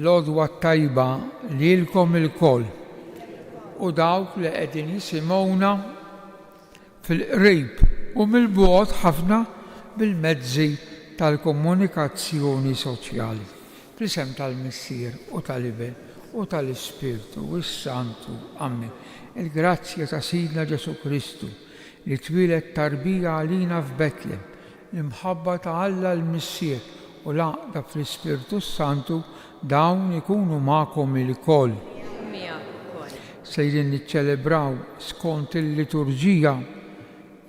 L-għodwa tajba lilkom il-koll u dawk li qegħdin jisimgħuna fil-qrib u mill-bogħod ħafna bil-mezzi tal-komunikazzjoni soċjali. Fl-isem tal-Missier u tal-Ibn u tal-Ispirtu u s-Santu. Amen. Il-grazzja ta' Sidna Ġesu Kristu li twilet tarbija għalina f'Betlem, l-imħabba ta' Alla l-Missier u l-għaqda fl-Ispirtu Santu dawn ikunu magħkom il-koll. Sejrin niċċelebraw skont il-liturġija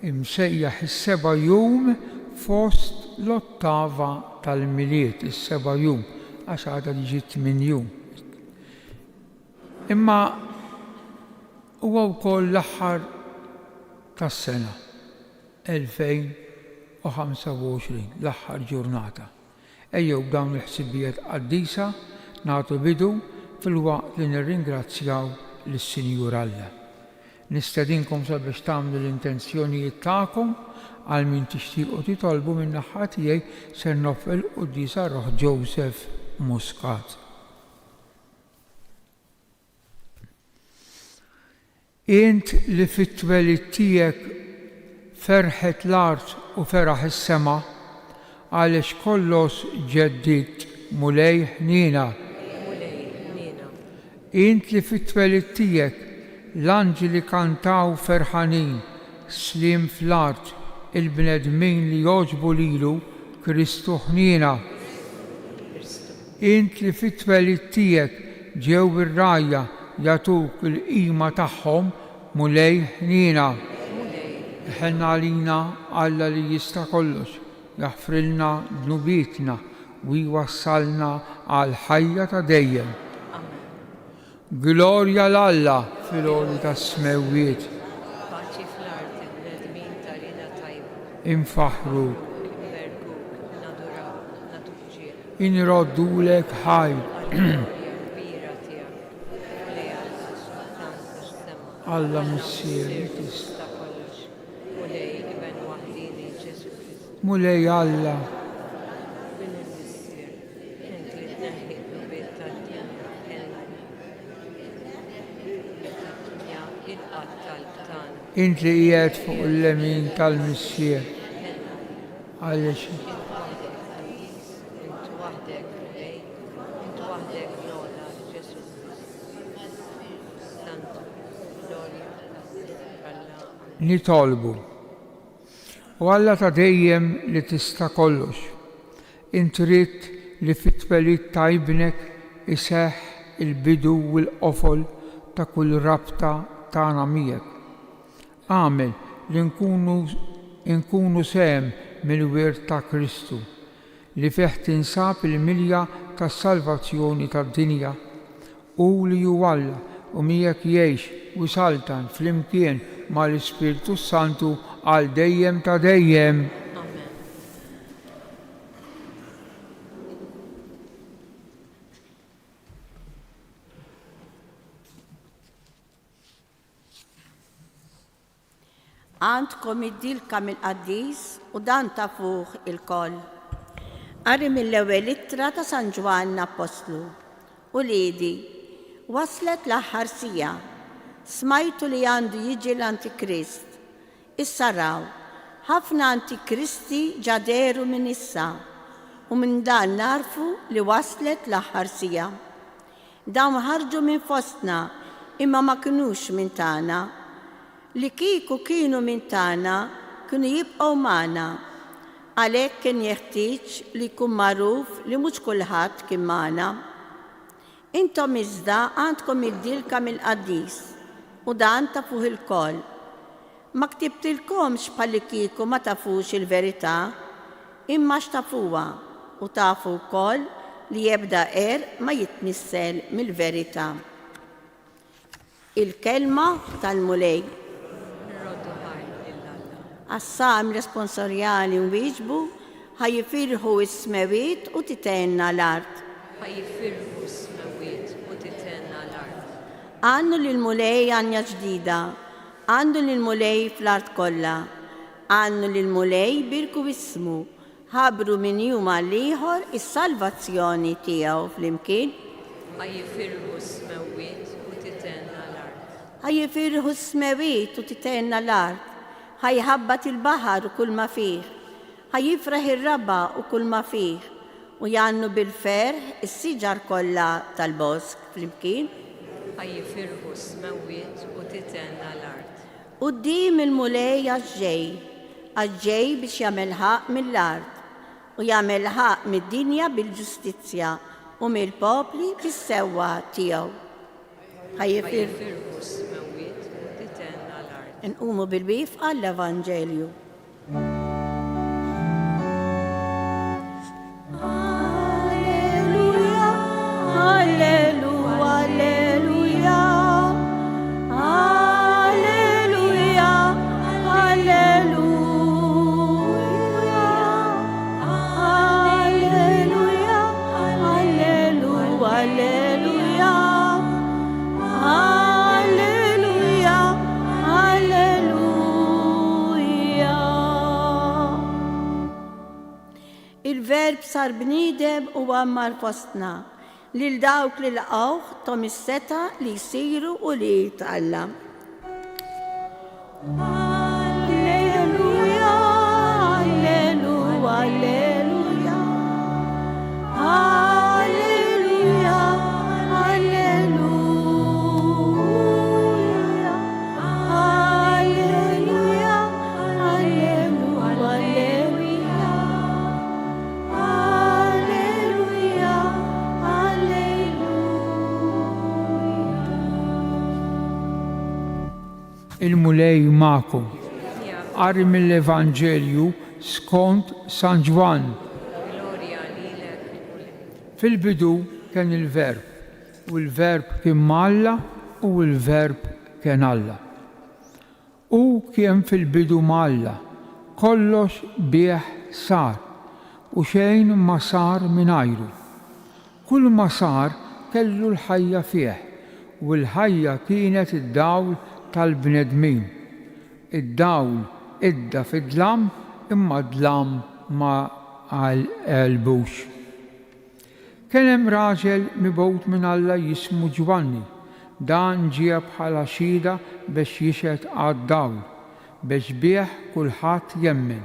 imsejjaħ is-seba' jum fost l-ottava tal-miliet, is-seba' jum, għax għadha tiġi 8 jum. Imma huwa wkoll l-aħħar tas-sena 2025, l-aħħar ġurnata. Ejjew b'dawn il-ħsibijiet qaddisa nagħtu bidu fil-waqt li nirringrazzjaw lis-Sinjur Alla. Nistedinkom sabiex tagħmlu l-intenzjonijiet tagħkom għal min tixtiequ titolbu min-naħa tiegħi ser nofqel Qudiesa Roħ Joseph Muscat. Int li fit-twelid tiegħek ferħet l-art u feraħ is-sema għaliex kollox ġeddid mulej ħnina. Int li fit-twelid tiegħek l-anġeli kantaw ferħanin, slim fl-art, il-bnedmin li jogħġbu lilu Kristu ħnina. Int li fit-twelid tiegħek ġew ir-rajja jagħtuk il-qima tagħhom mulej ħnina. Ħenna għalina Alla li jista' kollox, jaħfrilna dnubietna u jwassalna għal ħajja ta' dejjem. Glorja l-Alla fil-għoli tas-smewwiet. Paċi fl-art il-bnedmin tarina tajba. Infaħruk, Inverguk, nadurawk, natuk ġiel. inroddulek ħajr. Kbira tiegħek. Mulej Alla sultan tas-sema. Alla Missier li tista' Ta' kollox. Mulej Ibn waħdini Ġesu Kristu. mulej Alla. Min il-Missier. Int li tneħħi d-nubiet tad-dinja ħelna. Il-qatt tal-qtan. Int li qiegħed fuq il-lemin tal-Missier. Għaliex Int waħdek mulej. Int waħdek l-għola Ġesu Kristu. Santu, glorja Alla. nitolbu. U Alla ta' dejjem li tista' kollox. Int rid li fit-twelid ta' ibnek iseħħ il-bidu u l-qofol ta' kull rabta tagħna miegħek. Għamel li nkunu sehem mill-wirt ta' Kristu li fih tinsab il-milja tas-salvazzjoni tad-dinja u li hu Alla u miegħek jgħix u saltan flimkien mal-Ispirtu Santu għal dejjem ta' dejjem. Amen. Għandkom id-dilka mill-qaddis u dan tafuh il-koll. Qari mill-ewwel ittra ta' San Ġwann Apostlu. U liedi, waslet l-aħħar sija, smajtu li għandu jiġi l-Antikrist. Issa raw, ħafna Antikristi ġaderu minn issa u minn dan narfu li waslet l-aħħar sija. Dawn ħarġu minn fostna imma ma kinux minn tagħna. Li kieku kienu minn tagħna kienu jibqgħu magħna. Għalhekk kien jeħtieġ li jkun magħruf li mhux kulħadd kien magħna. Intom iżda għandkom id-dilka mill-qaddis u dan tafuh il-koll. Ma ktibtilkomx bħalli kieku ma tafux il-verità, imma x'tafuha u tafu wkoll li jebda ma jitnissel mill-verità. Il-kelma tal-mulej. Nroddu ħajr lill-Alla. Għassam responsorjali u wieġbu ħajfirħu is-smewiet u titenna l-art. ħajfirħu s-smewiet u titenna l-art. Għandu l-mulej għanja ġdida, għandu l-mulej fl-art kollha, għandu l-mulej birku ismu, ħabru minn juma l-ieħor is-salvazzjoni tiegħu flimkien. ħajfirħu s-smewiet u titenna l-art. ħajfirħu s-smewiet u titenna l-art. ħajħabbat il-baħar u kull ma fih, ħajifraħ ir-raba u kull ma fih, u jannu bil-ferħ is-siġar kollha tal-bosk flimkien. ħajfirħu s-smewiet u titenna l-art. Quddiem il-mulej għaġġej biex jagħmel ħaq mill-art u jagħmel ħaq mid-dinja bil-ġustizzja u mill-popli bis-sewwa tiegħu. ħajfirħu s-smewiet u titenna l-art. Nqumu bil-wifq għall-Evanġelju. Alleluja, alleluja, alleluja. Alleluja, alleluja. Alleluja, alleluja, alleluja. Alleluja, alleluja. Il-verb sar bniedem u għammar fostna lil dawk li laqgħuh tom is-seta li jsiru u li jitgħallam. Alleluja, alleluja, alleluja. Alleluja, alleluja. Alleluja, alleluja, alleluja. Alleluja, alleluja. Il-mulej ma'kom. Qari mill-Evanġelju skont San Ġwan. Glorja lilek. Fil-bidu kien il-verb, u l-verb kien ma'Alla u l-verb kien Alla. U kien fil-bidu ma'Alla, kollox bih sar, u xejn ma sar mingħajru. Kull ma sar kellu l-ħajja fih, u l-ħajja kienet id-dawl tal-bnedmin. Id-dawl idda fid-dlam imma d-dlam ma għalbux. Kien hemm raġel mibgħut minn Alla jismu Ġwanni. Dan ġie bħala xhieda biex jixhed għad-dawl, biex bih kulħadd jemmen.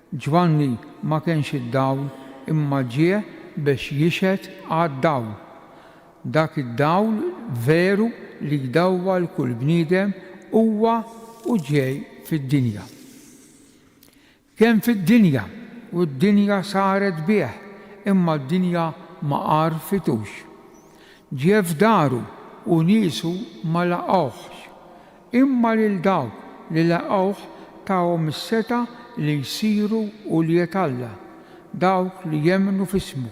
Ġwanni ma kienx id-dawl imma ġie biex jixhed għad-dawl. Dak id-dawl veru li jdawwa l-kull bniedem huwa u ġej fid-dinja. Kien fid-dinja u d-dinja saret bih imma d-dinja ma għarfitux. Ġie f'daru u niesu ma laqgħuhx, imma lil dawk li laqgħuh tawhom is-seta li jsiru u li jitalla, dawk li jemmnu f'ismu,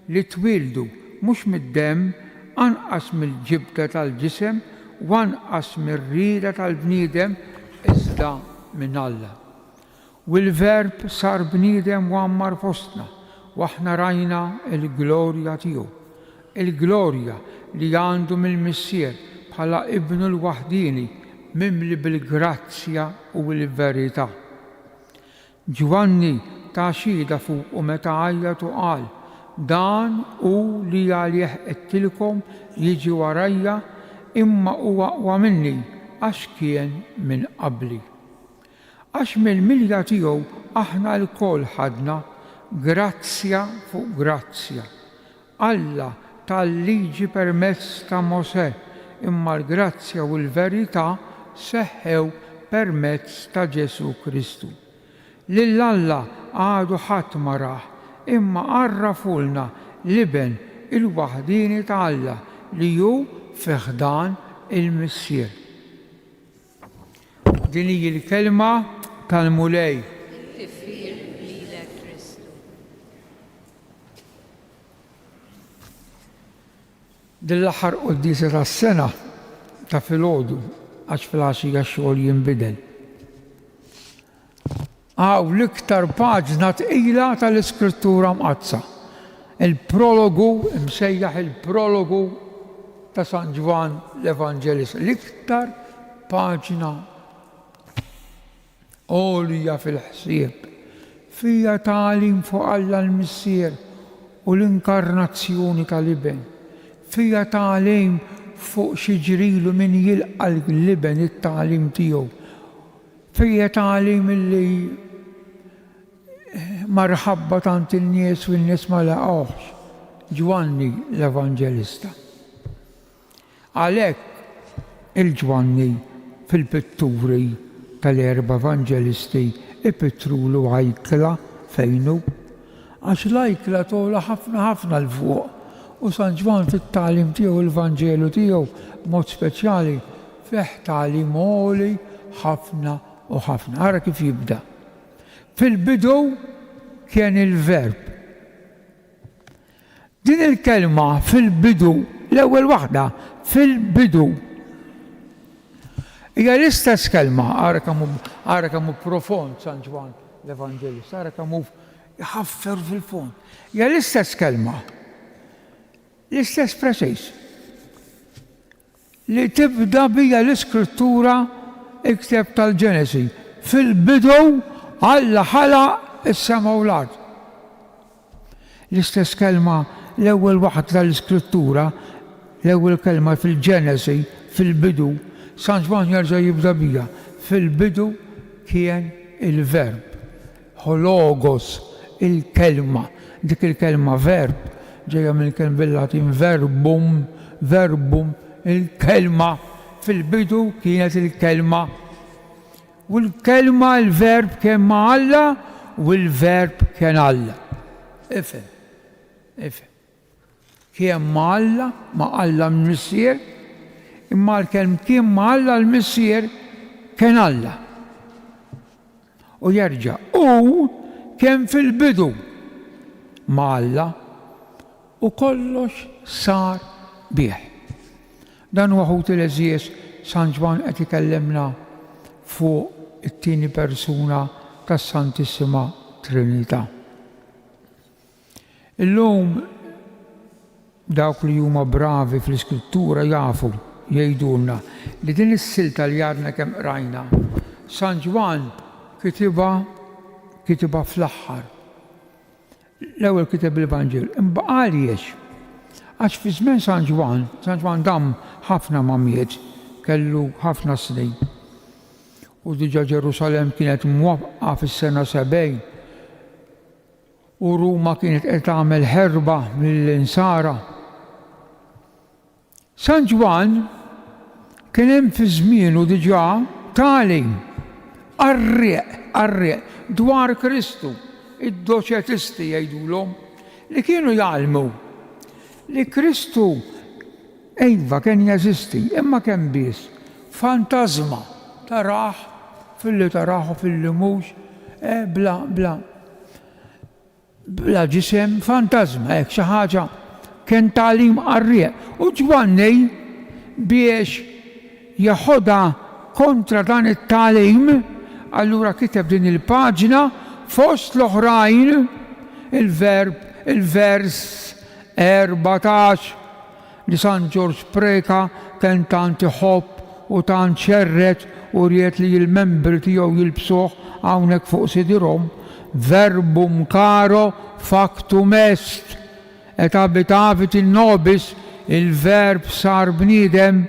li twildu mhux mid-demm anqas mill-ġibda tal-ġisem u anqas mir-rieda tal-bniedem iżda minn Alla. U l-verb sar bniedem u għammar fostna, u aħna rajna il-glorja tiegħu. Il-glorja li għandu mill-Missier bħala ibnu l-waħdini mimli bil-grazzja u l-verità. Ġwanni ta' xhieda fuq u meta għajjat u qal, dan u li għalih qedtilkom jiġi warajja imma huwa aqwa minni għax kien minn qabli. Għax mill-milja tiegħu aħna l-kol ħadna grazzja fuq grazzja. Alla tal-liġi permezz ta' Mosè, imma l-grazzja u l-verità seħħew permezz ta' Ġesu Kristu. Lil Alla għadu ħadd ma rah, imma għarrafulna l-Iben il-waħdini ta' Alla li hu fi ħdan il-Missier. Din hi l-kelma tal-mulej. Tifir lilek Kristu. Din l-aħħar qudiesa tas-sena ta' filgħodu għax fil-għaxija x-xogħol jinbidel. Għaw l-iktar paġna tqila tal-iskrittura mqazza. Il-prologu, msejjaħ il-prologu ta' San Ġwan l-Evanġelista. L-iktar paġna għolja fil-ħsieb. Fija tagħlim fuq Alla l-Missier u l-inkarnazzjoni tal-Iben. Fija tagħlim fuq xi ġrielu min jilqa' l-Iben it-tagħlim tiegħu. Fija tagħlim illi marħabba tant il-nies u l-nies ma laqgħuhx. Ġwanni l-Evanġelista. Għalhekk il-Ġwanni fil-pitturi tal-erba' Evanġelisti ipitrulu għajkla fejnu, għax l-għajkla tola ħafna l-fuq u San Ġwan fit-tagħlim tiegħu l-Evanġelu tiegħu b'mod speċjali fih tagħlim għoli ħafna u ħafna. Ara kif jibda. Fil-bidu kien il-verb. Din il-kelma fil-bidu, l-ewwel waħda, fil-bidu. Hija l-istess kelma, ara kemm hu profond San Ġwan l-Evanġelista, ara kemm hu jħaffer fil-fond. Hija l-istess kelma, l-istess preċis. Li tibda bija l-iskrittura ikteb tal-Ġenesi. Fil-bidu Alla ħalaq is-sema u l-ard. L-istess kelma l-ewwel waħda tal-iskrittura, l-ewwel kelma fil-Ġenesi, fil-bidu, San Ġwan jerġa' jibda bija. Fil-bidu kien il-verb. Hologos, il-kelma. Dik il-kelma verb, ġejja mill-kelma bil-Latin verbum, il-kelma. Fil-bidu kienet il-kelma. U l-kelma l-verb kien ma' Alla u l-verb kien Alla. Ifhem. Kien ma' Alla l-Missier, imma l-kelm kien ma' Alla l-Missier kien Alla. U jerġa' u kien fil-bidu ma' Alla u kollox sar bih. Dan huwa ħut il-eżies San Ġwan qed ikellimna fuq it-tieni persuna tas-Santissima Trinità. Illum dawk li huma bravi fl-iskrittura jafu jgħidulna li din is-silta li għadna kemm qrajna San Ġwan kitiba fl-aħħar. L-ewwel kiteb il-Evanġel, imbaqa' għaliex. Għax fi żmien San Ġwan dam ħafna ma miet, kellu ħafna snin. U diġà Ġerusalem kienet mwafqa fis-sena 70. U Ruma kienet qed tagħmel ħerba mill-insara. San Ġwan kien hemm fi żmienu diġà tagħlim arrieq dwar Kristu. Id-doċetisti jgħidulhom li kienu jgħallmu li Kristu iva kien jeżisti, imma kemm biss fantażma taraħ fil-li taraħu fil-li mhux bla ġisem fantażma hekk xi ħaġa kien tagħlim qarrieq. U Ġwanni biex jaħodha kontra dan it-tagħlim, allura kiteb din il-paġna fost l-oħrajn il-vers 14 li San Ġorġ Preka kien tant iħobb u tant xerret u riet li il-membri tiegħu jilbsuh hawnhekk fuq sidirhom, verbum caro factum est, et habitavit in nobis, il-verb sar bniedem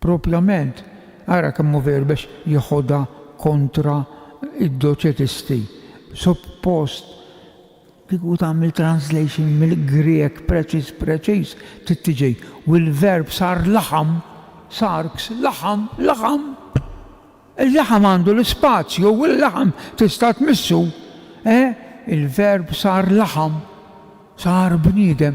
propjament. Ara kemm hu verb biex jieħodha kontra id-doċetisti. Suppost kieku tagħmel translation mill-Grek preċiż tittiġi u l-verb sar laħam, sarks, laħam. Il-laħam għandu l-spazju u l-laħam tista' tmissu. Il-verb sar laħam, sar bniedem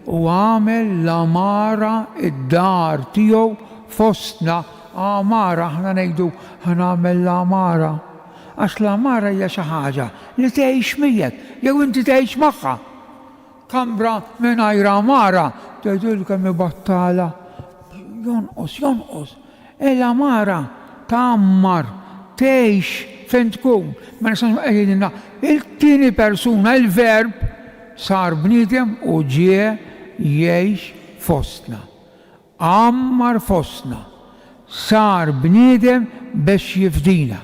u għamel l-amara id-dar tiegħu fostna. Amara, ħna ngħidu ħnagħmel l-amara. Għax l-amara hija xi ħaġa li tgħix miegħek jew inti tgħix magħha. Kambra mingħajr amara tgħidilha kemm battala. Jonqos. L-amara tagħmmar tgħix fejn tkun. Ma nistax qegħdin il-tieni persuna, il-verb, sar bniedem u ġie jgħix fostna. Għammar fostna. Sar bniedem biex jifdina.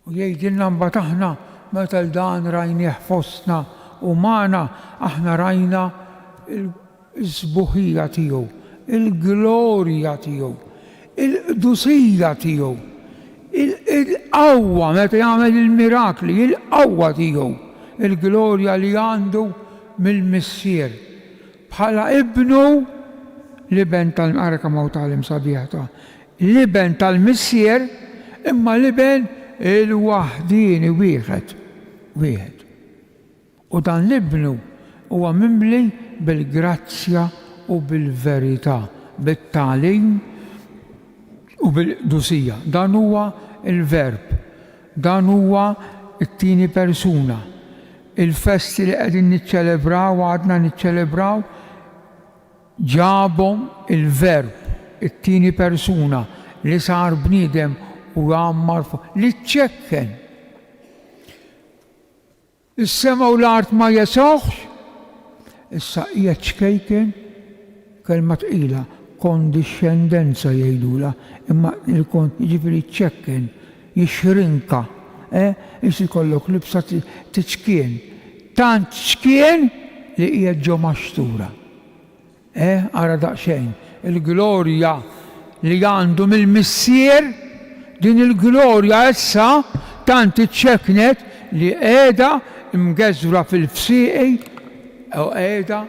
U jgħidilna mbagħad aħna meta dan rajnieh fostna u magħna aħna rajna l-sbuħija tiegħu, il-glorja tiegħu, il-qdusija tiegħu, il-qawwa meta jagħmel il-mirakli, il-qawwa tiegħu, il-glorja li għandu mill-missier. Bħala ibnu liben tal-marka ma' tal-im sabiħta. Liben tal-missier imma liben il-waħdini wieħed. U dan l-ibnu huwa mimli bil-grazzja u bil-verità, bit-talim u bil-qdusija. Dan huwa il-verb, dan huwa it-tieni persuna. Il-festi li qegħdin niċċelebraw għadna niċċelebraw ġabhom il-verb, it-tieni persuna li sar bniedem u għammar li ċekken. Is-sema u l-art ma jesoħx, issa hija ċkejken kelma tqila, kondixxendenza jgħidula, imma jiġifieri ċekken, jixrinka, ix ikollok libsa tiċkien. Tant ċkien li hija ġo maxtura. Ara daqsxejn, il-glorja li għandu mill-missier, din il-glorja issa tant iċċeknet li qiegħda mgeżra fil-fsieqi u qiegħda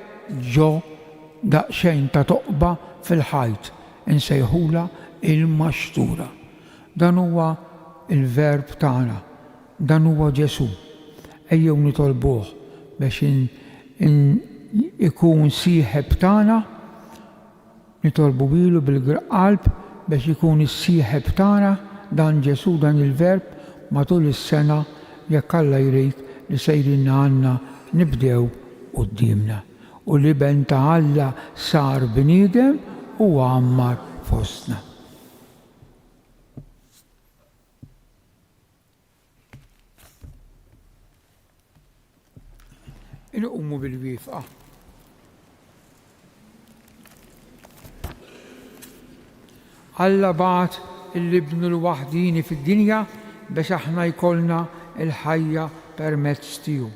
ġo daqsxejn ta' toqba fil-ħajt. Insejħula il-maxtura. Dan huwa il-verb tagħna, dan huwa Ġesu. Ejjew nitolbuh biex ikun sieħeb tagħna, nitolbu bilu bil-qalb biex ikun is-sieħeb tagħna dan Ġesu, dan il-verb matul is-sena jekk Alla jrid li sejrinna għandna nibdew qudiemna. U liben ta' Alla sar bniedem u għammar fostna. Inqumu bil-wifqa. Alla bagħat il-ibnu l-waħdini fid-dinja biex aħna jkollna il-ħajja permezz tiegħu.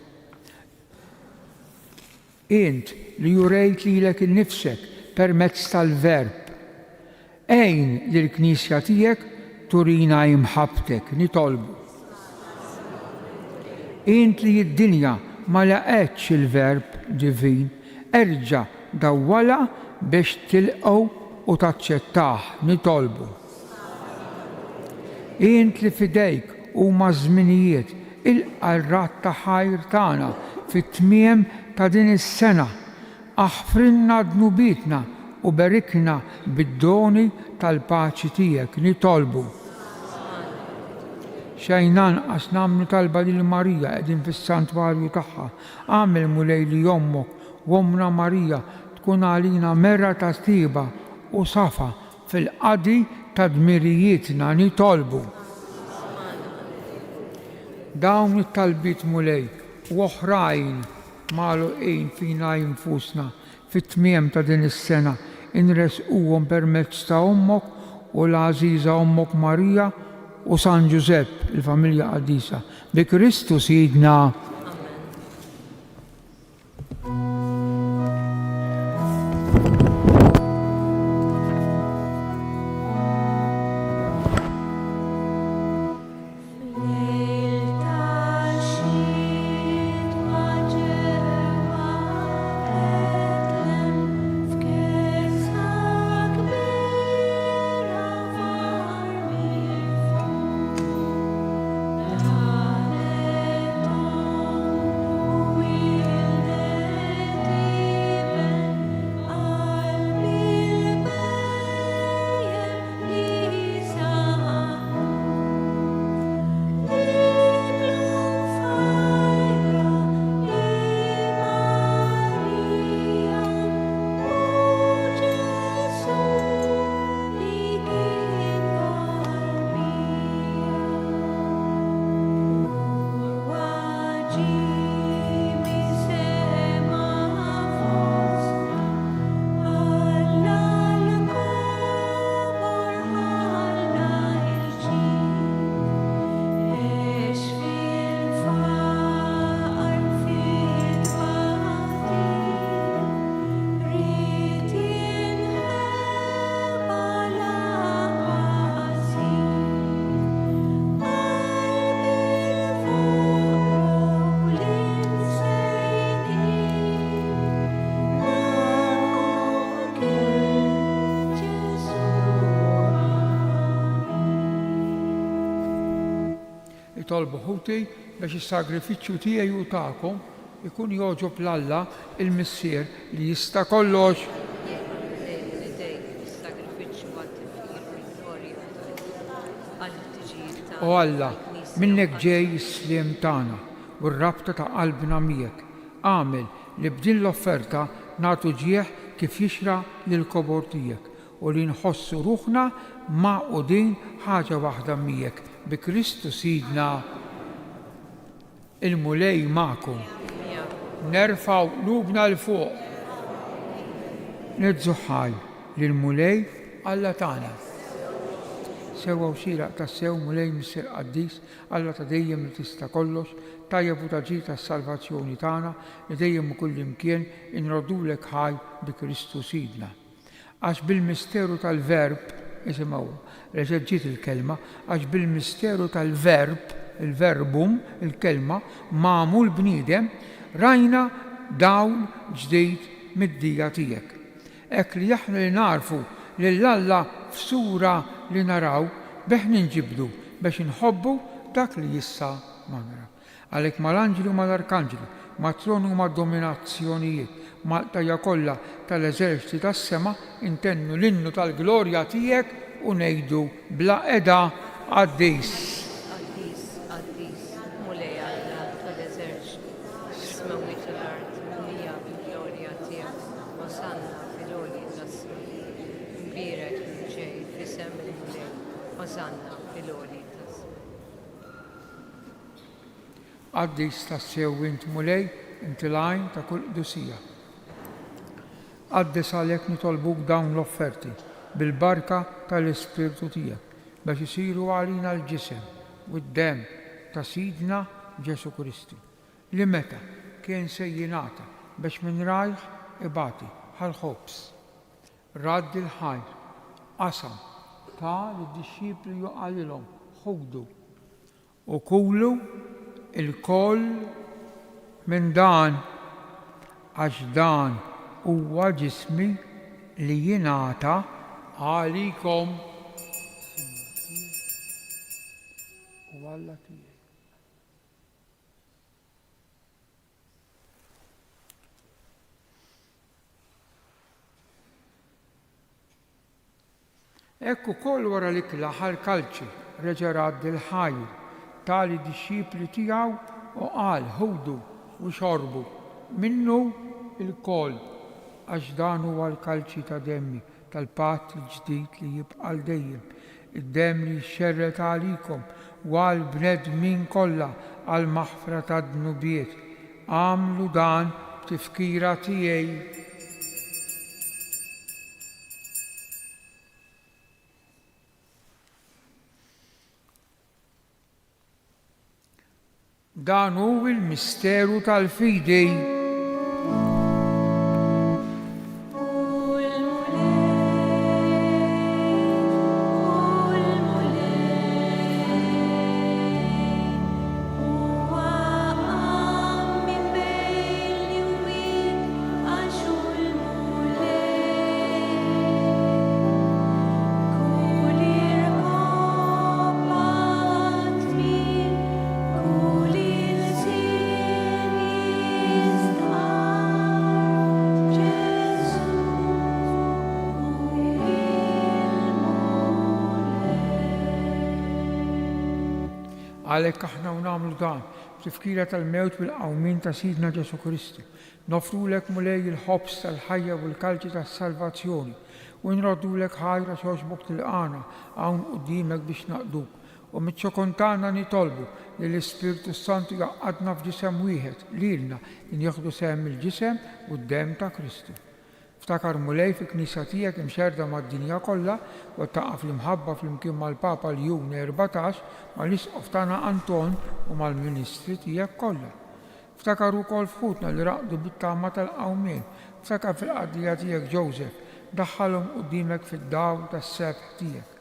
Int li jurejt lilek innifsek permezz tal-verb. Ejn li l-Knisja tiegħek turina imħabtek, nitolbu. Int li d-dinja ma laqetx il-verb divin, erġa' dawwala biex tilqgħu u taċċettaħ, nitolbu. Int li fidejk huma żminijiet il-qarrat ta' ħajr tagħna fit-tmiem ta' din is-sena, aħfrinna dnubietna u berikna bid-doni tal-paċi tiegħek, nitolbu. Xejn anqas nagħmlu talba lil Marija qegħdin fis-santwarju tagħha. Għamel mulej li ommok u Omna Marija tkun għalina merra ta' tieba u safa fil-qadi ta' dmirijietna, nitolbu. Dawn it-talbiet mulej u oħrajn magħluqin fina jinfusna fit-tmiem ta' din is-sena inresquhom permezz ta' ommok u l-għażiża ommok Marija u San Giuseppe, il-familja qaddisa. Bi Kristu Sidna. nitolbu ħuti biex is-sagrifiċċju tiegħi u tagħkom ikun jogħġob l-Alla il-Missier li jista' kollox. O Alla, minnek ġej is-sliem tagħna u r-rabta ta' qalbna miegħek. Għamel li b'din l-offerta nagħtu ġieħ kif jixra lill-kobor tiegħek u li nħossu ruħna maqudin ħaġa waħda miegħek bi Kristu Sidna. Il-mulej magħkom. Nerfaw qlubna l fuq. Nidżuħħaj lill-mulej Alla tagħna. Sewwa u xieraq tas-sew mulej Missier Qaddis, Alla ta' dejjem li tista' kollox, tajjeb u taġid tas-salvazzjoni tagħna li dejjem u kullimkien inroddulek ħaj bi Kristu Sidna. Għax bil-misteru tal-verb, isimgħu, reġgħet ġiet il-kelma, għax bil-misteru tal-verb, il-verbum, il-kelma, magħmul bniedem, rajna dawl ġdid mid-dija tiegħek. Hekk li aħna li narfu lill-Alla f'sura li naraw beħ ninġibdu biex inħobbu dak li issa ma naraw. Għalhekk mal-anġli u mal-arkanġli, mat-tronu u mad-dominazzjonijiet, mal-tajja kollha tal-eżerċiti tas-sema intennu l-innu tal-glorja tiegħek u ngħidu bla qeda Qaddis. Qaddis, Qaddis, mulej Alla tal-eżerċiti, smewwi tal-art, mija bil-glorja tiegħek, Osanna fil-għoli tas-sma. Mbierek li ġej f'isem il-mulej, Osanna fil-għoli tas-sma. Qaddis tas-sew int mulej inti l-għajn ta' kull qdusija. Qaddis għalhekk nitolbuk dawn l-offerti bil-barka tal-Ispirtu tiegħek biex isiru għalina l-ġisem u d-dem ta' Sidna Ġesu Kristu li meta kien se jingħata biex minn rajh ibati ħal-ħobs, radd il-ħajr, qasam ta' lid-dixxipli juqalilhom ħudu u kulu il-koll minn dan għax dan huwa ġismi li jingħata għalikom. U Alla tiegħek. Ekku koll wara li klaħal kalċi reġa' radd il-ħajr tali dixxipli tiegħu u qal ħudu u xorbu minnu il-koll għax dan huwa l-kalċi ta' demmi tal-patt il-ġdid li jibqa' dejjem, id-demm li jxerret għalikom u għal bnedmin kollha għal maħfra ta' dnubiet. Għamlu dan b'tifkira tiegħi. Dan hu il-misteru tal-fidej. Għalhekk aħna nagħmlu dan b'tifkira tal-mewt bil-qawmin ta' Sidna Ġesu Kristu. Nofrulek mulej il-ħobs tal-ħajja u l-kalċi tas-salvazzjoni u nroddulek ħajra xogħbok tilqana hawn quddiemek biex naqduk. U miċ-ċokontana nitolbu li l-Ispirtu Santu jaqgħadna f'ġisem wieħed lilna li nieħdu sehem il-ġisem u d-demm ta' Kristu. Ftakar mulej fi knisja tiegħek imxerda mad-dinja kollha u taqa' fl-imħabba flimkien mal-Papa Ljun 14 mal-Isqof tagħna Anton u mal-Ministri tiegħek kollha. Ftakar ukoll fħutna li raqdu bit-tama tal-qawmien. Ftakar fil-qaddija tiegħek Joseph, daħħalhom quddiemek fid-dawl tas-sebħ tiegħek.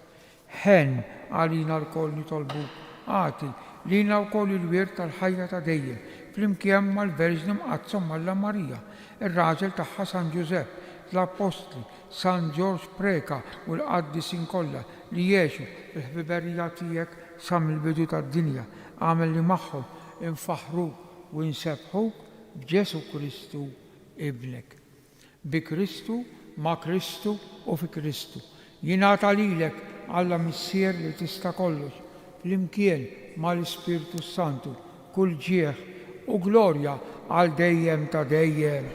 Ħen għalina l-koll nitolbuk, għati lina wkoll il-wirt tal-ħajja ta' dejjem flimkien mal-Verġni mqazzom Malla Marija, ir-raġel tagħha San Ġusepp, l-Apostli, San George Preka u l-qaddisin kollha li jiexu fil-ħbiberija tiegħek sa mill-bidu tad-dinja. Għamel li magħhom infaħruk u nsebħuk b'Ġesu Kristu ibnek. Bi Kristu, ma' Kristu u fi Kristu. Jingħata lilek Alla Missier li tista' kollox, flimkien mal-Ispirtu Santu, kull ġieħ u glorja għal dejjem ta' dejjem.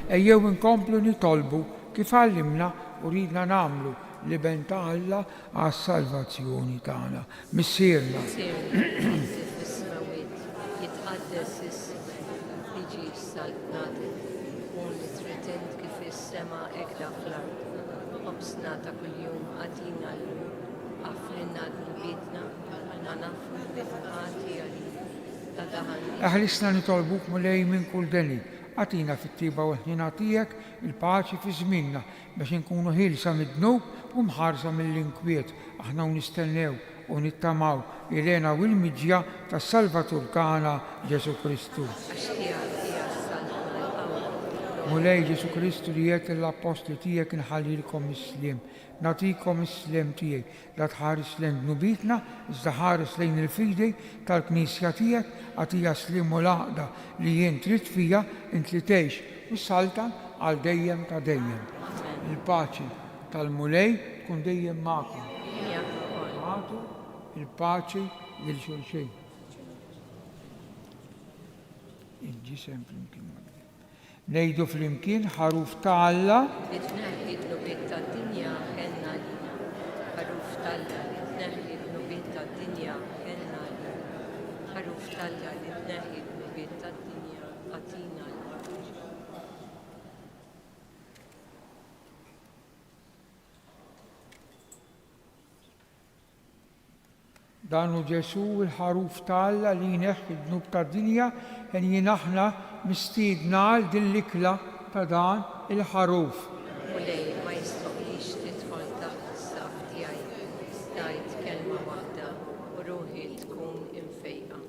Ejjew inkomplu nitolbu kif għallimna u ridna nagħmlu li ben ta' Alla għas-salvazzjoni tagħna. Missierna. Jitqaddes ismek, jiġi salvnatek, kun li trid kif is-sema hekk fl-ard. Obsna ta' kuljum għatina l-lum, għafrinna d-nbietna, għanna nafu l-bitqati għalli, ta' daħanni. Eħlisna nitolbuk mulej minn kull deni, għatina fit-tiba u ħnina tijek il-paċi fi żminna biex nkunu ħilsa mid-dnub u mħarsa mill-inkwiet. Aħna nistennew u nittamaw il-lena u l-miġja tas Salvatur tagħna Ġesu Kristu. Mulej Ġesu Kristu li jiet l-apostli tijek nħallilkom is-slim, natikom is-slim tijek, la tħares lejn dnubitna, iżda ħares lejn il-fidej tal-Knisja tijek, għatija slim u laqda li jien trid fija int li tgħix u saltan għal dejjem ta' dejjem. Il-paċi tal-mulej tkun dejjem magħkom. Għatu il-paċi lil xulxejn. Il-ġisem flimkien magħna. Nejdu flimkien ħaruf ta' Alla li tneħħi d-nubiet tad-dinja ħenna lina. Ħaruf tal-Alla li tneħħi d-nubiet tad-dinja ħenna lina. Ħaruf tal-Alla li tneħħi d-nubiet tad-dinja għatina lina. danu Ġesu il-ħaruf ta' Alla li jneħħi d-dnub tad-dinja ħen jinaħna mistiedna għal din l-ikla ta' dan il-ħaruf. Mulej ma jistoqlix tidħol taħt is-saf tiegħi, stajt kelma waħda u ruħi tkun imfejqa.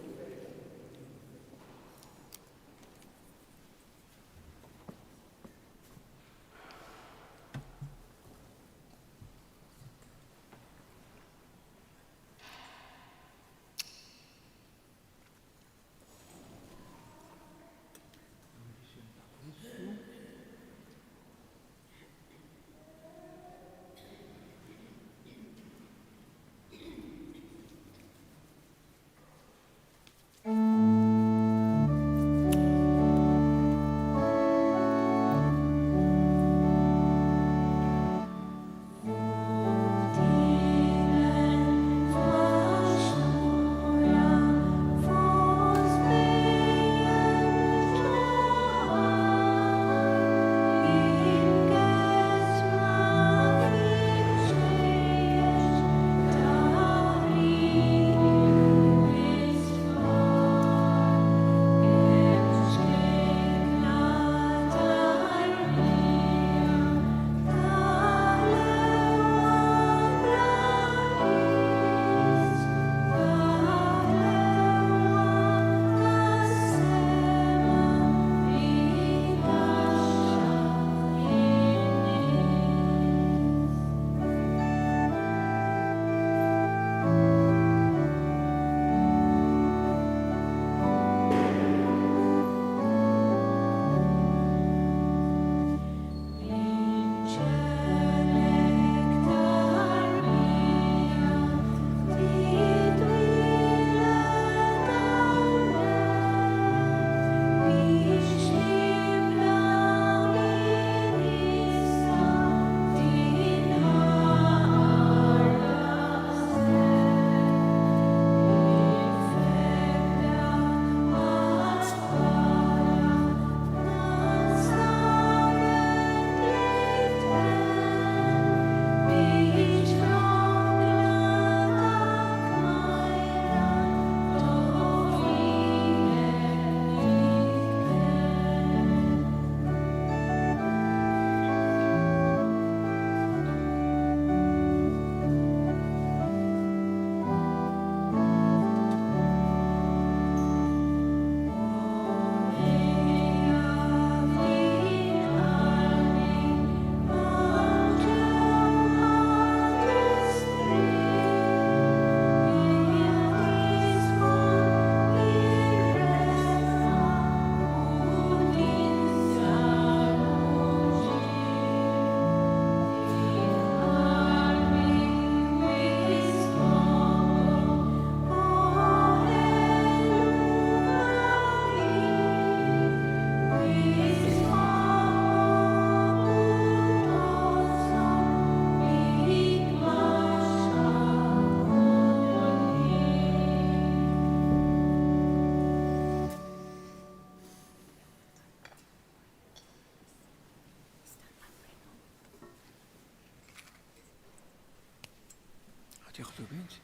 Tieħdu bint?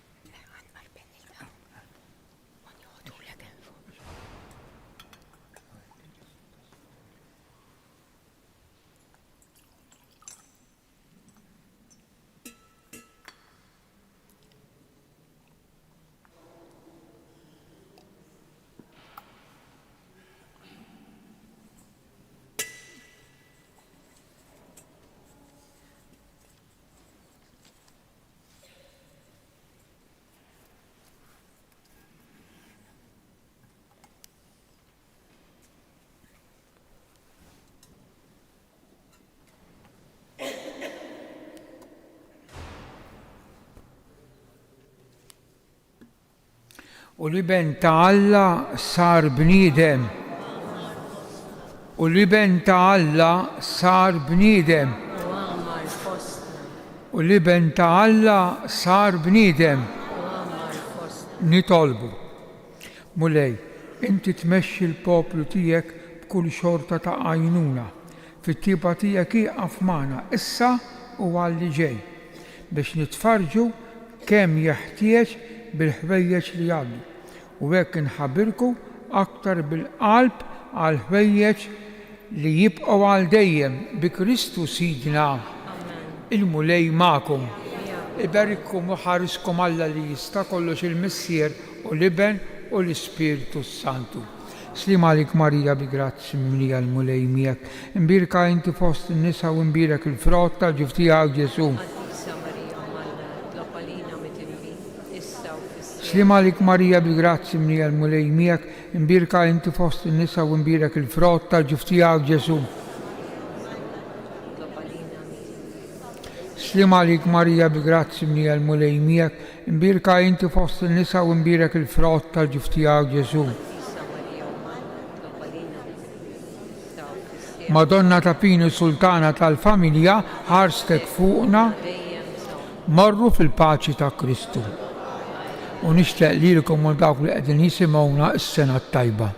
U l-iben ta' Alla sar bniedem. U l-iben ta' Alla sar bniedem. U għamar fostna. U l-iben ta' Alla sar bniedem. U għamar fostna. Nitolbu. Mulej, inti tmexxi l-poplu tiegħek b'kull xorta ta' għajnuna. Fit-tiba tiegħek iqaf magħna issa u għalli ġej biex nitfarġu kemm jeħtieġ bil-ħwejjeġ li għaddu. U hekk inħabbirku aktar bil-qalb għal ħwejjeġ li jibqgħu għal dejjem bi Kristu Sidna. Il-mulej magħkom. Ibarikkom u ħariskom Alla li jista' kollox il-Missier u l-Iben u l-Ispiritu Santu. Slim għalik Marija bi grazzi mimlija l-mulej miegħek. Imbirka inti fost in-nisa u imbirek il-frott tal-ġuf tiegħek Ġesu. Għadisa Marija Malla, tlopalina mitimbi, issa u fis-sir. Slim għalik Marija bi grazzi mimlija l-mulej miegħek. Imbirka inti fost in-nisa u imbirek il-frott tal-ġuf tiegħek Ġesu. Tlopalina mitimbi. Slim għalik Marija bi grazzi mimlija l-mulej miegħek. Imbirka inti fost in-nisa u imbirek il-frott tal-ġuf tiegħek Ġesu. Madonna ta' Pini Sultana tal-familja, ħarstek fuqna, marru fil-paċi ta' Kristu. U nixtieq lilkom u dawk li qegħdin jisimgħuna s-sena tajba.